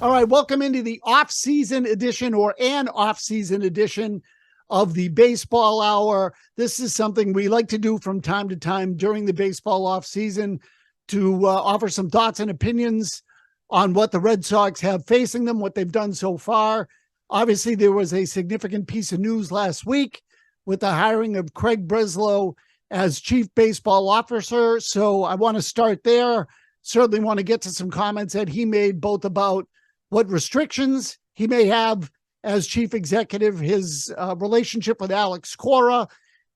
All right, welcome into the off-season edition or an off-season edition of the Baseball Hour. This is something we like to do from time to time during the baseball off-season to offer some thoughts and opinions on what the Red Sox have facing them, what they've done so far. Obviously, there was a significant piece of news last week with the hiring of Craig Breslow as chief baseball officer. So I want to start there. Certainly want to get to some comments that he made both about what restrictions he may have as chief executive, his relationship with Alex Cora,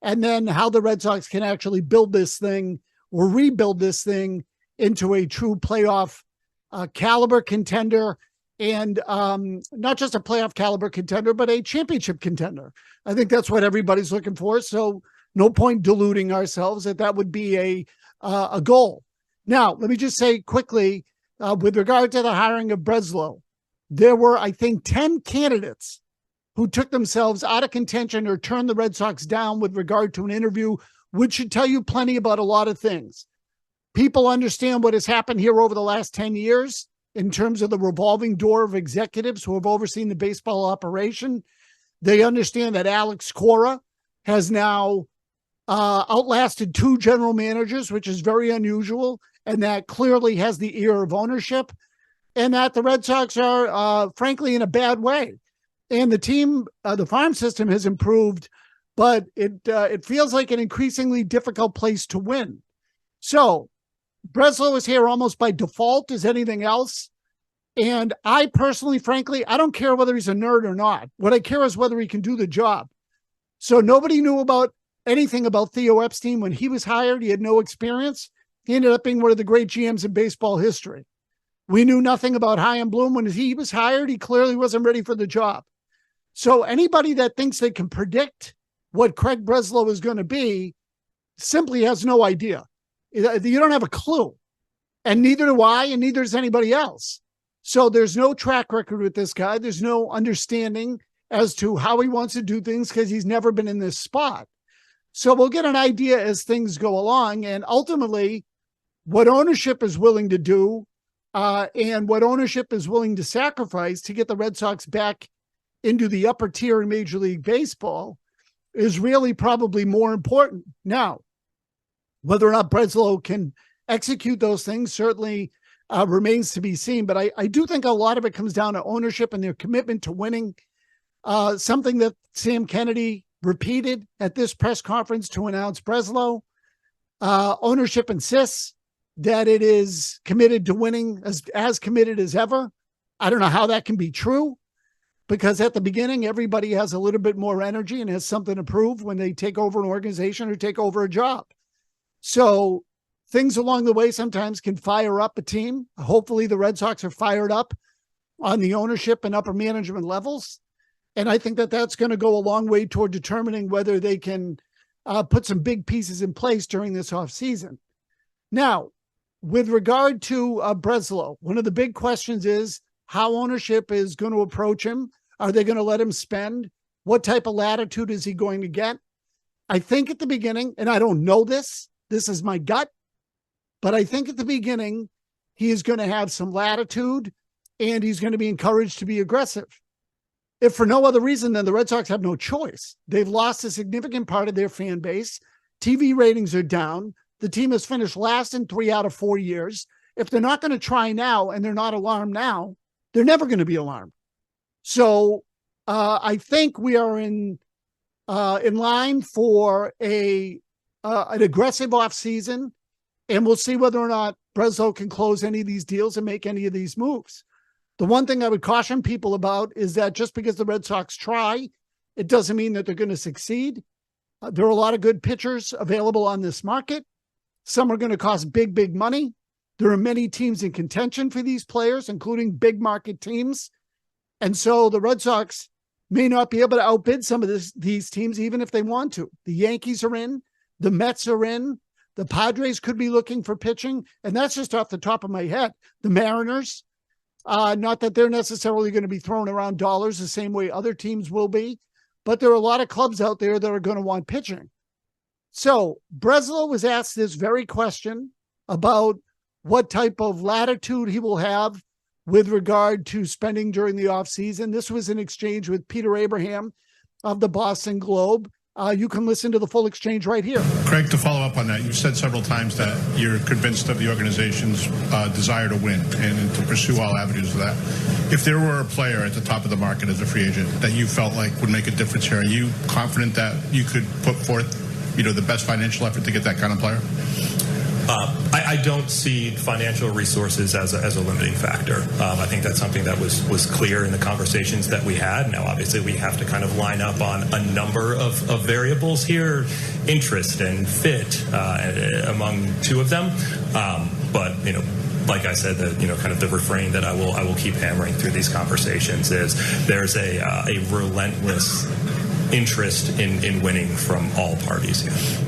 and then how the Red Sox can actually build this thing or rebuild this thing into a true playoff caliber contender, and not just a playoff caliber contender, but a championship contender. I think that's what everybody's looking for. So no point deluding ourselves that would be a goal. Now, let me just say quickly, with regard to the hiring of Breslow, there were, I think, 10 candidates who took themselves out of contention or turned the Red Sox down with regard to an interview, which should tell you plenty about a lot of things. People understand what has happened here over the last 10 years in terms of the revolving door of executives who have overseen the baseball operation. They understand that Alex Cora has now outlasted 2 general managers, which is very unusual, and that clearly has the ear of ownership, and that the Red Sox are, frankly, in a bad way. And the team, the farm system has improved, but it feels like an increasingly difficult place to win. So Breslow is here almost by default as anything else. And I personally, frankly, I don't care whether he's a nerd or not. What I care is whether he can do the job. So nobody knew about anything about Theo Epstein when he was hired. He had no experience. He ended up being one of the great GMs in baseball history. We knew nothing about Chaim Bloom when he was hired. He clearly wasn't ready for the job. So anybody that thinks they can predict what Craig Breslow is going to be simply has no idea. You don't have a clue. And neither do I, and neither does anybody else. So there's no track record with this guy. There's no understanding as to how he wants to do things because he's never been in this spot. So we'll get an idea as things go along. And ultimately, what ownership is willing to do and what ownership is willing to sacrifice to get the Red Sox back into the upper tier in Major League Baseball is really probably more important. Now, whether or not Breslow can execute those things certainly remains to be seen. But I do think a lot of it comes down to ownership and their commitment to winning, something that Sam Kennedy repeated at this press conference to announce Breslow. Ownership insists that it is committed to winning, as committed as ever. I don't know how that can be true, because at the beginning, everybody has a little bit more energy and has something to prove when they take over an organization or take over a job. So things along the way sometimes can fire up a team. Hopefully the Red Sox are fired up on the ownership and upper management levels. And I think that that's going to go a long way toward determining whether they can put some big pieces in place during this offseason. Now, with regard to Breslow, one of the big questions is how ownership is going to approach him. Are they going to let him spend? What type of latitude is he going to get? I think at the beginning, and I don't know this is my gut, but I think at the beginning, he is going to have some latitude and he's going to be encouraged to be aggressive. If for no other reason than the Red Sox have no choice. They've lost a significant part of their fan base. TV ratings are down. The team has finished last in 3 out of 4 years. If they're not going to try now and they're not alarmed now, they're never going to be alarmed. So I think we are in line for an aggressive offseason, and we'll see whether or not Breslow can close any of these deals and make any of these moves. The one thing I would caution people about is that just because the Red Sox try, it doesn't mean that they're going to succeed. There are a lot of good pitchers available on this market. Some are going to cost big, big money. There are many teams in contention for these players, including big market teams. And so the Red Sox may not be able to outbid some of these teams, even if they want to. The Yankees are in. The Mets are in. The Padres could be looking for pitching. And that's just off the top of my head. The Mariners, not that they're necessarily going to be throwing around dollars the same way other teams will be, but there are a lot of clubs out there that are going to want pitching. So Breslow was asked this very question about what type of latitude he will have with regard to spending during the offseason. This was an exchange with Peter Abraham of the Boston Globe. You can listen to the full exchange right here. Craig, to follow up on that, you've said several times that you're convinced of the organization's desire to win and to pursue all avenues of that. If there were a player at the top of the market as a free agent that you felt like would make a difference here, are you confident that you could put forth, the best financial effort to get that kind of player? I don't see financial resources as a limiting factor. I think that's something that was clear in the conversations that we had. Now, obviously, we have to kind of line up on a number of variables here, interest and fit among two of them. But, like I said, kind of the refrain that I will keep hammering through these conversations is there's a relentless interest in winning from all parties here.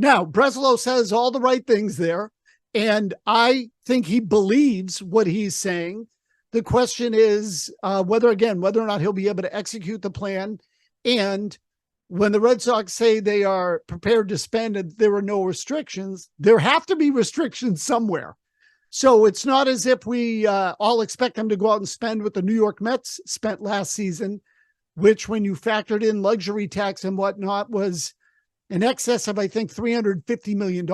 Now, Breslow says all the right things there, and I think he believes what he's saying. The question is whether or not he'll be able to execute the plan. And when the Red Sox say they are prepared to spend and there are no restrictions, there have to be restrictions somewhere. So it's not as if we all expect them to go out and spend what the New York Mets spent last season, which when you factored in luxury tax and whatnot was in excess of, I think, $350 million.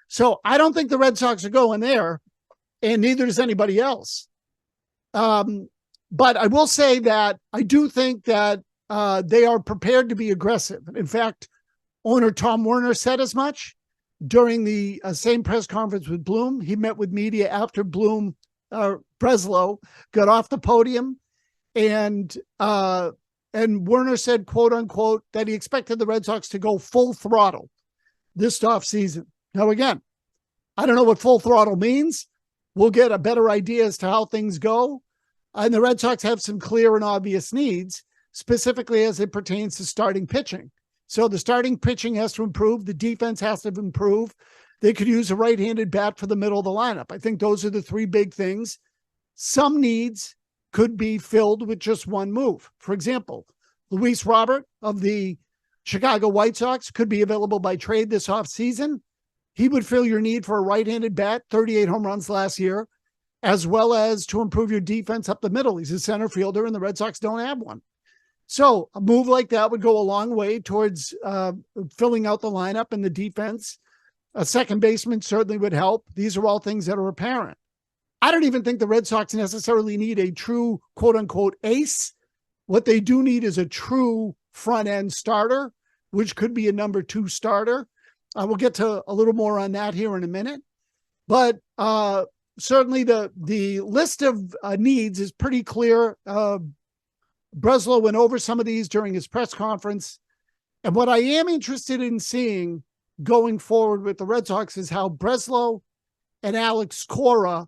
So I don't think the Red Sox are going there, and neither does anybody else. But I will say that I do think that they are prepared to be aggressive. In fact, owner Tom Werner said as much during the same press conference with Bloom. He met with media after Breslow got off the podium, and Werner said, quote unquote, that he expected the Red Sox to go full throttle this offseason. Now, again, I don't know what full throttle means. We'll get a better idea as to how things go. And the Red Sox have some clear and obvious needs, specifically as it pertains to starting pitching. So the starting pitching has to improve. The defense has to improve. They could use a right-handed bat for the middle of the lineup. I think those are the three big things. Some needs could be filled with just one move. For example, Luis Robert of the Chicago White Sox could be available by trade this offseason. He would fill your need for a right-handed bat, 38 home runs last year, as well as to improve your defense up the middle. He's a center fielder, and the Red Sox don't have one. So a move like that would go a long way towards filling out the lineup and the defense. A second baseman certainly would help. These are all things that are apparent. I don't even think the Red Sox necessarily need a true quote-unquote ace. What they do need is a true front-end starter, which could be a number 2 starter. We'll get to a little more on that here in a minute. But certainly the list of needs is pretty clear. Breslow went over some of these during his press conference. And what I am interested in seeing going forward with the Red Sox is how Breslow and Alex Cora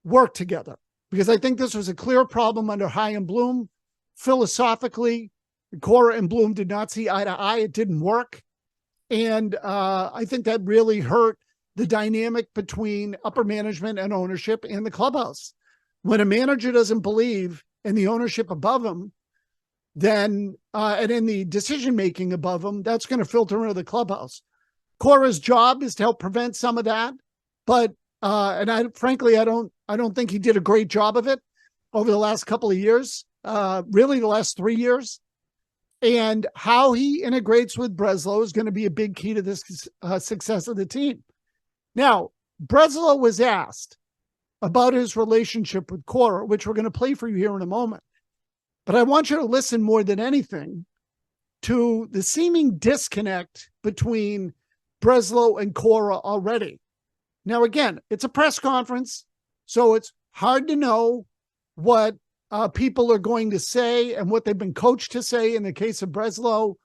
work together, because I think this was a clear problem under Chaim Bloom. Philosophically, Cora and Bloom did not see eye to eye. It didn't work. And I think that really hurt the dynamic between upper management and ownership and the clubhouse. When a manager doesn't believe in the ownership above him, then and in the decision-making above him, that's going to filter into the clubhouse. Cora's job is to help prevent some of that. But and I don't think he did a great job of it over the last couple of years, really the last 3 years. And how he integrates with Breslow is going to be a big key to this success of the team. Now, Breslow was asked about his relationship with Cora, which we're going to play for you here in a moment. But I want you to listen more than anything to the seeming disconnect between Breslow and Cora already. Now, again, it's a press conference, so it's hard to know what people are going to say and what they've been coached to say in the case of Breslow.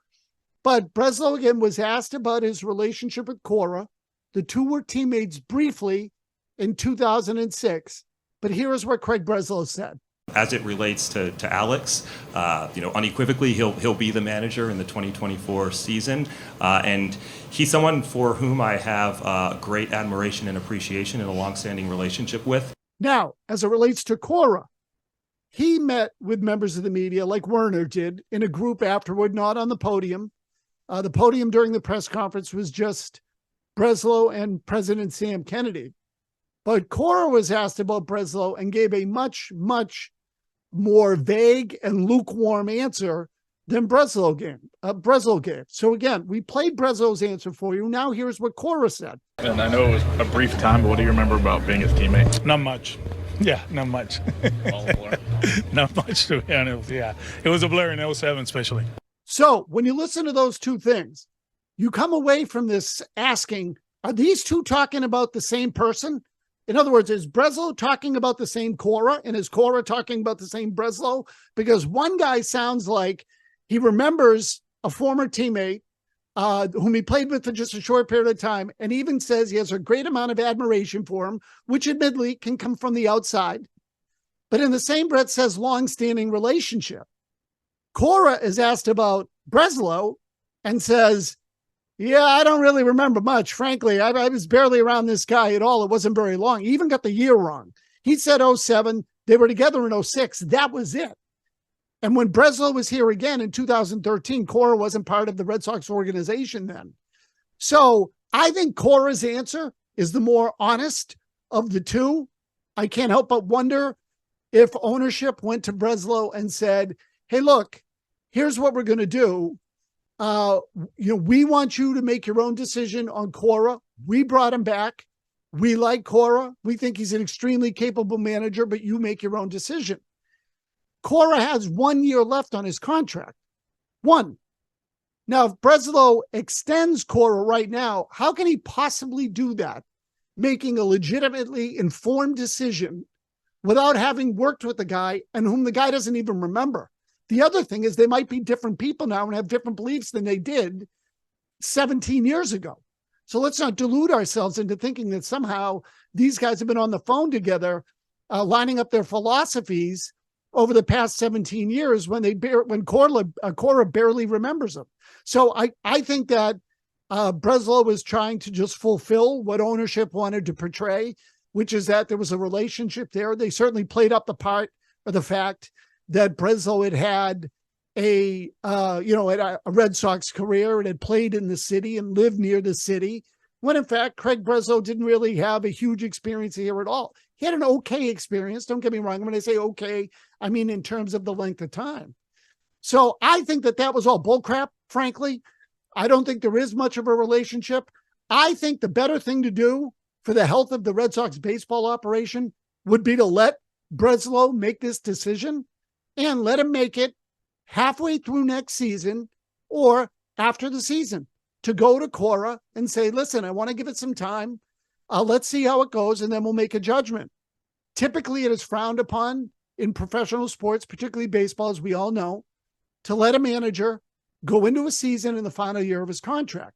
But Breslow, again, was asked about his relationship with Cora. The two were teammates briefly in 2006. But here is what Craig Breslow said. As it relates to Alex, unequivocally, he'll be the manager in the 2024 season. And he's someone for whom I have great admiration and appreciation and a longstanding relationship with. Now, as it relates to Cora, he met with members of the media like Werner did in a group afterward, not on the podium. The podium during the press conference was just Breslow and President Sam Kennedy. But Cora was asked about Breslow and gave a much, much more vague and lukewarm answer than Breslow gave. So again, we played Breslow's answer for you. Now here's what Cora said. And I know it was a brief time, but what do you remember about being his teammate? Not much. Yeah, not much. All a blur. Not much, to be honest. Yeah, it was a blur in 07 especially. So when you listen to those two things, you come away from this asking, are these two talking about the same person? In other words, is Breslow talking about the same Cora, and is Cora talking about the same Breslow? Because one guy sounds like he remembers a former teammate whom he played with for just a short period of time, and even says he has a great amount of admiration for him, which admittedly can come from the outside. But in the same breath says long-standing relationship. Cora is asked about Breslow and says, yeah, I don't really remember much. Frankly, I was barely around this guy at all. It wasn't very long. He even got the year wrong. He said 07. They were together in 06. That was it. And when Breslow was here again in 2013, Cora wasn't part of the Red Sox organization then. So I think Cora's answer is the more honest of the two. I can't help but wonder if ownership went to Breslow and said, hey, look, here's what we're going to do. We want you to make your own decision on Cora. We brought him back. We like Cora. We think he's an extremely capable manager, but you make your own decision. Cora has 1 year left on his contract. One. Now, if Breslow extends Cora right now, how can he possibly do that, making a legitimately informed decision without having worked with the guy and whom the guy doesn't even remember? The other thing is they might be different people now and have different beliefs than they did 17 years ago. So let's not delude ourselves into thinking that somehow these guys have been on the phone together, lining up their philosophies over the past 17 years when Cora barely remembers them. So I think that Breslow was trying to just fulfill what ownership wanted to portray, which is that there was a relationship there. They certainly played up the part of the fact that Breslow had a Red Sox career and had played in the city and lived near the city, when in fact, Craig Breslow didn't really have a huge experience here at all. He had an okay experience. Don't get me wrong. When I say okay, I mean in terms of the length of time. So I think that was all bullcrap, frankly. I don't think there is much of a relationship. I think the better thing to do for the health of the Red Sox baseball operation would be to let Breslow make this decision and let him make it halfway through next season or after the season, to go to Cora and say, listen, I want to give it some time. Let's see how it goes, and then we'll make a judgment. Typically, it is frowned upon in professional sports, particularly baseball, as we all know, to let a manager go into a season in the final year of his contract.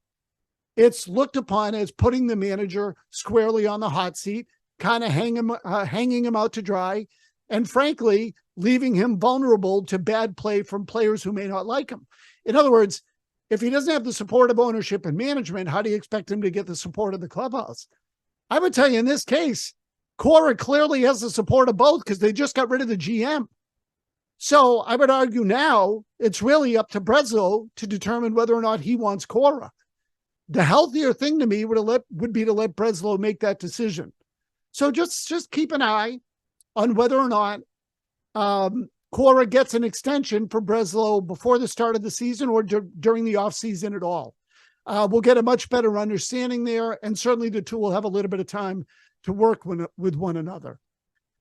It's looked upon as putting the manager squarely on the hot seat, kind of hanging him out to dry, and frankly, leaving him vulnerable to bad play from players who may not like him. In other words, if he doesn't have the support of ownership and management, how do you expect him to get the support of the clubhouse? I would tell you in this case, Cora clearly has the support of both because they just got rid of the GM. So I would argue now it's really up to Breslow to determine whether or not he wants Cora. The healthier thing to me would be to let Breslow make that decision. So just keep an eye on whether or not Cora gets an extension for Breslow before the start of the season or during the offseason at all. We'll get a much better understanding there, and certainly the two will have a little bit of time to work with one another.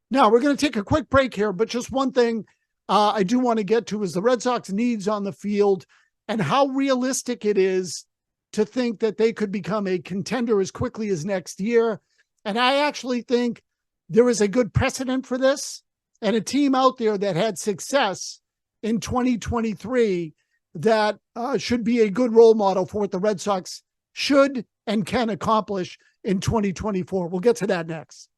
Now, we're going to take a quick break here, but just one thing I do want to get to is the Red Sox needs on the field and how realistic it is to think that they could become a contender as quickly as next year. And I actually think there is a good precedent for this, and a team out there that had success in 2023 that should be a good role model for what the Red Sox should and can accomplish in 2024. We'll get to that next.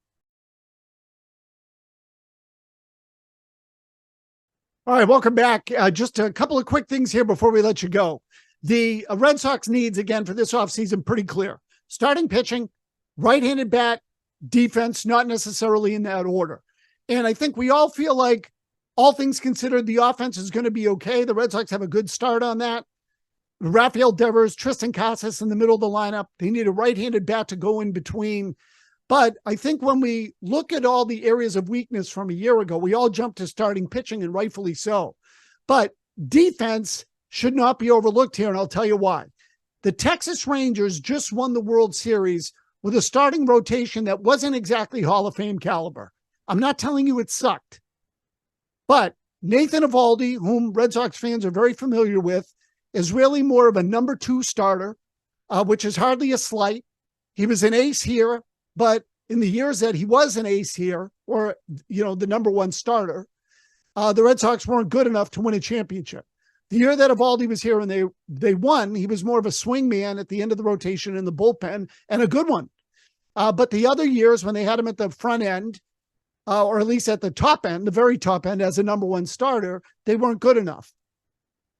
All right, welcome back. Just a couple of quick things here before we let you go. The Red Sox needs, again, for this offseason, pretty clear. Starting pitching, right-handed bat, defense, not necessarily in that order. And I think we all feel like, all things considered, the offense is going to be okay. The Red Sox have a good start on that. Rafael Devers, Tristan Casas in the middle of the lineup. They need a right-handed bat to go in between But I think when we look at all the areas of weakness from a year ago, we all jumped to starting pitching, and rightfully so. But defense should not be overlooked here, and I'll tell you why. The Texas Rangers just won the World Series with a starting rotation that wasn't exactly Hall of Fame caliber. I'm not telling you it sucked. But Nathan Eovaldi, whom Red Sox fans are very familiar with, is really more of a number 2 starter, which is hardly a slight. He was an ace here, but in the years that he was an ace here, or, the number 1 starter, the Red Sox weren't good enough to win a championship. The year that Eovaldi was here and they won, he was more of a swing man at the end of the rotation in the bullpen, and a good one. But the other years when they had him at the front end, or at least at the top end, the very top end as a number 1 starter, they weren't good enough.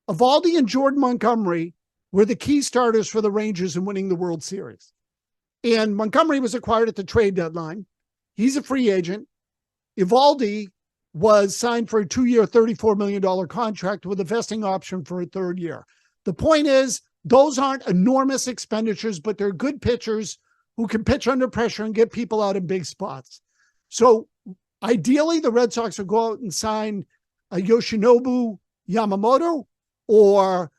Eovaldi and Jordan Montgomery were the key starters for the Rangers in winning the World Series. And Montgomery was acquired at the trade deadline. He's a free agent. Eovaldi was signed for a 2-year, $34 million contract with a vesting option for a 3rd year. The point is, those aren't enormous expenditures, but they're good pitchers who can pitch under pressure and get people out in big spots. So ideally, the Red Sox will go out and sign a Yoshinobu Yamamoto or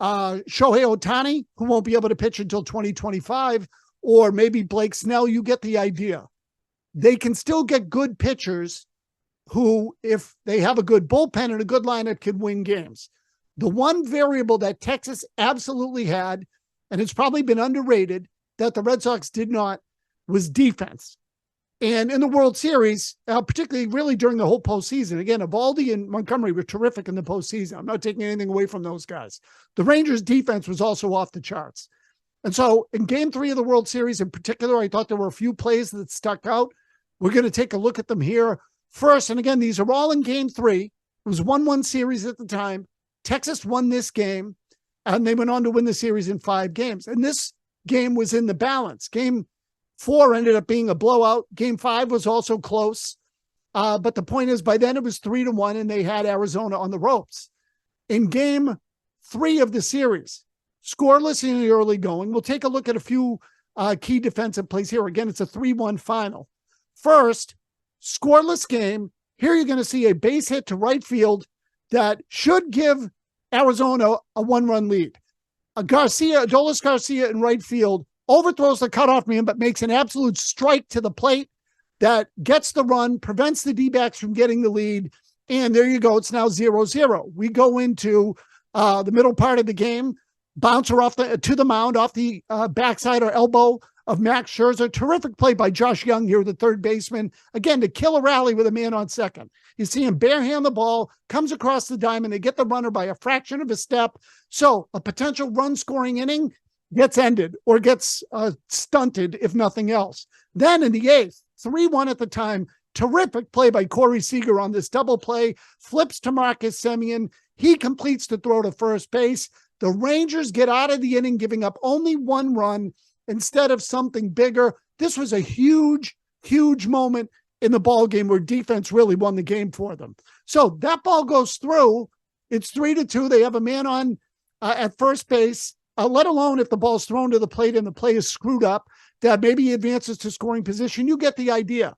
Shohei Ohtani, who won't be able to pitch until 2025, or maybe Blake Snell. You get the idea. They can still get good pitchers who, if they have a good bullpen and a good lineup, can win games. The one variable that Texas absolutely had, and it's probably been underrated, that the Red Sox did not, was defense. And in the World Series, particularly really during the whole postseason, again, Eovaldi and Montgomery were terrific in the postseason. I'm not taking anything away from those guys. The Rangers' defense was also off the charts. And so in Game 3 of the World Series in particular, I thought there were a few plays that stuck out. We're going to take a look at them here first. And again, these are all in Game 3. It was 1-1 series at the time. Texas won this game, and they went on to win the series in 5 games. And this game was in the balance. Game 4 ended up being a blowout. Game 5 was also close. But the point is, by then it was 3-1, and they had Arizona on the ropes. In Game 3 of the series, scoreless in the early going, we'll take a look at a few key defensive plays here. Again, it's a 3-1 final. First, scoreless game. Here you're going to see a base hit to right field that should give Arizona a 1-run lead. Adolis Garcia in right field overthrows the cutoff man, but makes an absolute strike to the plate that gets the run, prevents the D-backs from getting the lead. And there you go. It's now 0-0. We go into the middle part of the game, bouncer to the mound off the backside or elbow of Max Scherzer. Terrific play by Josh Young here, the third baseman. Again, to kill a rally with a man on second. You see him barehand the ball, comes across the diamond. They get the runner by a fraction of a step. So a potential run-scoring inning gets ended or gets stunted, if nothing else. Then in the 8th, 3-1 at the time, terrific play by Corey Seager on this double play, flips to Marcus Semien. He completes the throw to first base. The Rangers get out of the inning, giving up only 1 run instead of something bigger. This was a huge, huge moment in the ball game where defense really won the game for them. So that ball goes through. It's 3-2. They have a man on at first base, let alone if the ball's thrown to the plate and the play is screwed up, that maybe he advances to scoring position. You get the idea.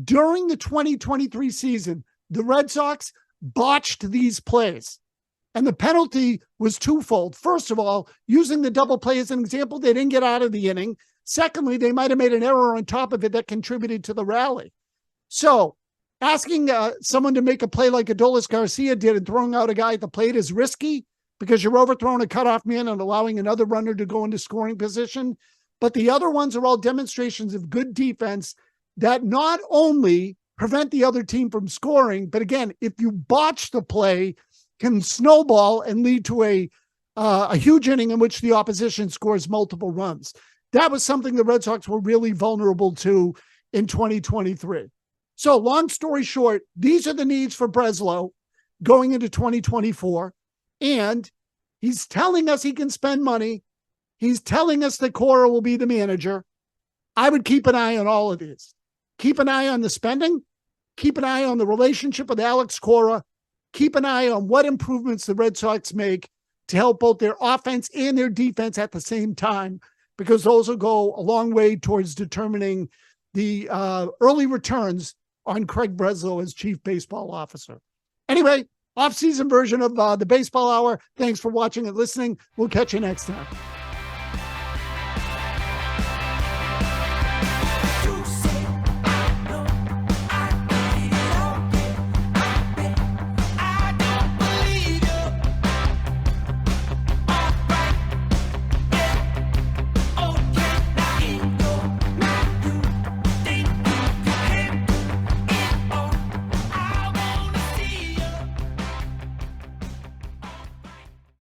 During the 2023 season, the Red Sox botched these plays. And the penalty was twofold. First of all, using the double play as an example, they didn't get out of the inning. Secondly, they might have made an error on top of it that contributed to the rally. So asking someone to make a play like Adolis Garcia did and throwing out a guy at the plate is risky because you're overthrowing a cutoff man and allowing another runner to go into scoring position. But the other ones are all demonstrations of good defense that not only prevent the other team from scoring, but again, if you botch the play, can snowball and lead to a huge inning in which the opposition scores multiple runs. That was something the Red Sox were really vulnerable to in 2023. So long story short, these are the needs for Breslow going into 2024. And he's telling us he can spend money. He's telling us that Cora will be the manager. I would keep an eye on all of these. Keep an eye on the spending. Keep an eye on the relationship with Alex Cora. Keep an eye on what improvements the Red Sox make to help both their offense and their defense at the same time, because those will go a long way towards determining the early returns on Craig Breslow as chief baseball officer. Anyway, off-season version of the Baseball Hour. Thanks for watching and listening. We'll catch you next time.